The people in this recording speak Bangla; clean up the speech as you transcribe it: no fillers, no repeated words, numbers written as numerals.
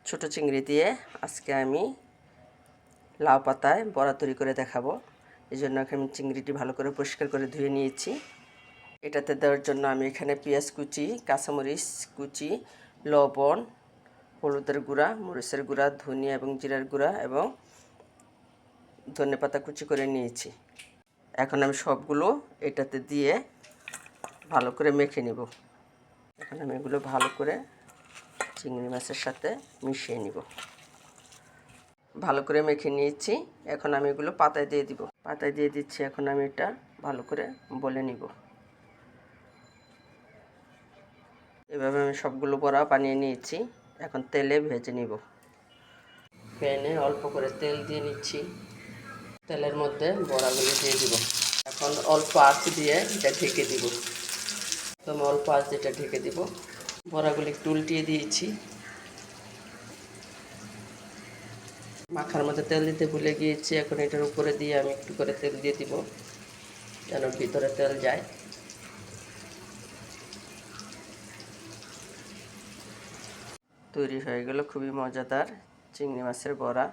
ছোট চিংড়ি দিয়ে আজকে আমি লাউ পাতায় বড়া তৈরি করে দেখাবো। এই জন্য আমি চিংড়িটি ভালো করে পরিষ্কার করে ধুয়ে নিয়েছি। এটাতে দেওয়ার জন্য আমি এখানে পেঁয়াজ কুচি, কাঁচামরিচ কুচি, লবণ, হলুদের গুঁড়া, মরিচের গুঁড়া, ধনিয়া এবং জিরার গুঁড়া এবং ধনেপাতা কুচি করে নিয়েছি। এখন আমি সবগুলো এটাতে দিয়ে ভালো করে মেখে নেব। এখন আমি এগুলো ভালো করে চিংড়ি মাছের সাথে মিশিয়ে নিব। ভালো করে মেখে নিয়েছি। এখন আমি এগুলো পাতায় দিয়ে দিব। পাতায় দিয়ে দিচ্ছি। এখন আমি এটা ভালো করে বলে নিব। এভাবে আমি সবগুলো বড়া বানিয়ে নিয়েছি। এখন তেলে ভেজে নিব। প্যানে অল্প করে তেল দিয়ে নিচ্ছি। তেলের মধ্যে বড়াগুলো দিয়ে দিব। এখন অল্প আঁচ দিয়ে এটা ঢেকে দিব। একদম অল্প আঁচ দিয়ে এটা ঢেকে দিব। বড়াগুলো একটু উল্টিয়ে দিয়েছি। মাখার মধ্যে তেল দিতে ভুলে গিয়েছি। এখন এটার উপরে দিয়ে আমি একটু করে তেল দিয়ে দিব যেন ভিতরে তেল যায়। তৈরি হয়ে গেল খুবই মজাদার চিংড়ি মাছের বড়া।